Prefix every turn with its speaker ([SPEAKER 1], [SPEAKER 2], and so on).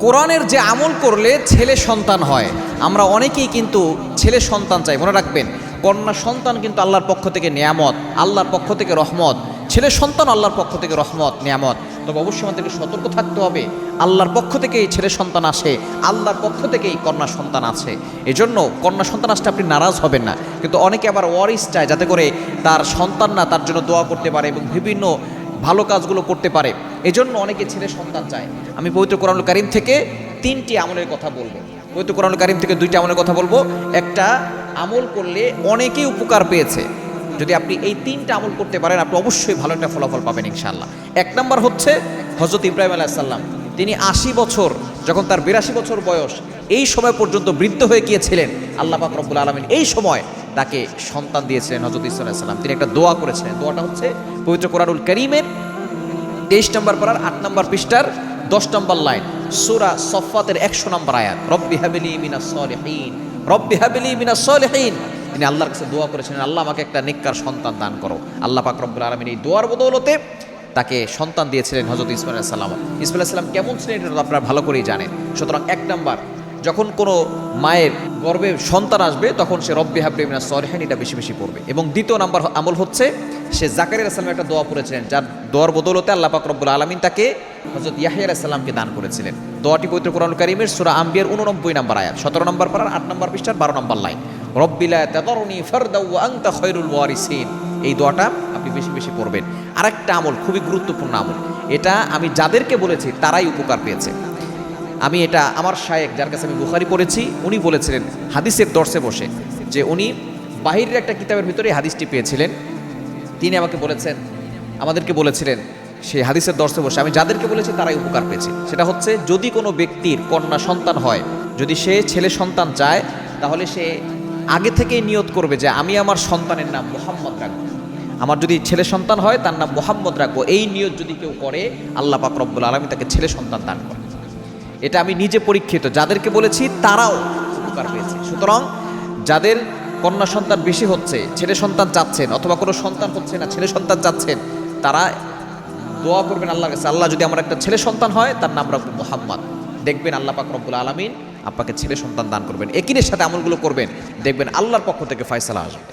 [SPEAKER 1] কোরআনের যে আমল করলে ছেলে সন্তান হয়, আমরা অনেকেই কিন্তু ছেলে সন্তান চাই। মনে রাখবেন, কন্যা সন্তান কিন্তু আল্লাহর পক্ষ থেকে নিয়ামত, আল্লাহর পক্ষ থেকে রহমত। ছেলে সন্তান আল্লাহর পক্ষ থেকে রহমত, নিয়ামত। তবে অবশ্যই আমাদেরকে সতর্ক থাকতে হবে, আল্লাহর পক্ষ থেকেই ছেলে সন্তান আসে, আল্লাহর পক্ষ থেকেই কন্যা সন্তান আছে। এজন্য কন্যা সন্তান আসলে আপনি নারাজ হবেন না। কিন্তু অনেকে আবার ওয়ারিস চায়, যাতে করে তার সন্তান না তার জন্য দোয়া করতে পারে এবং বিভিন্ন ভালো কাজগুলো করতে পারে। এজন্য অনেকে ছেলে সন্তান চায়। আমি পবিত্র কোরআনুল কারীম থেকে 3টি আমলের কথা বলবো। পবিত্র কোরআনুল কারীম থেকে 2টি আমলের কথা বলবো। একটা আমল করলে অনেকেই উপকার পেয়েছে। যদি আপনি এই 3টা আমল করতে পারেন, আপনি অবশ্যই ভালো একটা ফলাফল পাবেন ইনশাআল্লাহ। 1 নম্বর হচ্ছে হযরত ইব্রাহিম আলাইহিস সালাম। তিনি 80 বছর, যখন তার 82 বছর বয়স, এই সময় পর্যন্ত বৃদ্ধ হয়ে গিয়েছিলেন, আল্লাহ পাক রব্বুল আলামিন এই সময় তাকে সন্তান দিয়েছিলেন হযরত ঈসা আলাইহিস সালাম। তিনি একটা দোয়া করেছিলেন। দোয়াটা হচ্ছে পবিত্র কোরআনুল কারীমের 23 নম্বর পারার 8 নম্বর পৃষ্ঠার 10 নম্বর লাইন, সূরা সফফাতের 100 নম্বর আয়াত, রব্বি হাবলি মিনাস সলিহিন, রব্বি হাবলি মিনাস সলিহিন। তিনি আল্লাহর কাছে দোয়া করেছিলেন, আল্লাহ আমাকে একটা নেককার সন্তান দান করো। আল্লাহ পাক রব্বুল আলামিন এই দোয়ার বদৌলতে তাকে সন্তান দিয়েছিলেন হযরত ইসমাঈল আলাইহিস সালাম। ইসমাঈল আলাইহিস সালাম কেমন ছিলেন এটা আপনারা ভালো করেই জানেন। সুতরাং 1 নম্বর, যখন কোনো মায়ের গর্ভে সন্তান আসবে, তখন সে রব্বি হাবলি মিনাস সলিহিন এটা বেশি বেশি পড়বে। এবং 2 নম্বর আমল হচ্ছে, সে জাকারিয়া আলাইহিস সালামের একটা দোয়া পড়েছিলেন, যার দোয়ার বদৌলতে আল্লাহ পাক রব্বুল আলামিন তাকে হযরত ইয়াহইয়া আলাইহিস সালামকে দান করেছিলেন। দোয়াটি পবিত্র কোরআনুল কারীমের সূরা আম্বিয়ার 89 নম্বর আয়াত, 17 নম্বর পারার 8 নম্বর পৃষ্ঠার 12 নম্বর লাইন, রব্বি লা তাযারনি ফারদা ওয়া আনতা খায়রুল ওয়ারিসিন। এই দোয়াটা আপনি বেশি বেশি পড়বেন। আরেকটা আমল, খুবই গুরুত্বপূর্ণ আমল, এটা আমি যাদেরকে বলেছি তারাই উপকার পেয়েছে। আমি এটা আমার শায়েখ, যার কাছে আমি বুখারী পড়েছি, উনি বলেছিলেন হাদিসের দর্শে বসে, যে উনি বাহিরের একটা কিতাবের ভিতরে হাদিসটি পেয়েছিলেন। তিনি আমাকে বলেছেন, আমাদেরকে বলেছিলেন সেই হাদিসের দর্শে বসে, আমি যাদেরকে বলেছি তারাই উপকার পেয়েছে। সেটা হচ্ছে, যদি কোনো ব্যক্তির কন্যা সন্তান হয়, যদি সে ছেলে সন্তান চায়, তাহলে সে আগে থেকেই নিয়ত করবে যে আমি আমার সন্তানের নাম মুহাম্মদ রাখবো। আমার যদি ছেলে সন্তান হয়, তার নাম মুহাম্মদ রাখবো। এই নিয়ত যদি কেউ করে, আল্লাহ পাক রব্বুল আলামিন তাকে ছেলে সন্তান দান করে। এটা আমি নিজে পরীক্ষিত, যাদেরকে বলেছি তারাও উপকার পেয়েছে। সুতরাং যাদের কন্যা সন্তান বেশি হচ্ছে, ছেলে সন্তান চাচ্ছেন, অথবা কোনো সন্তান হচ্ছে না, ছেলে সন্তান চাচ্ছেন, তারা দোয়া করবেন আল্লাহর কাছে, আল্লাহ যদি আমার একটা ছেলে সন্তান হয়, তার নাম রাখবো মুহাম্মদ। দেখবেন আল্লাহ পাক রব্বুল আলামিন আপনাকে ছেলে সন্তান দান করবেন। একিনের সাথে আমলগুলো করবেন, দেখবেন আল্লাহর পক্ষ থেকে ফয়সালা আসবে।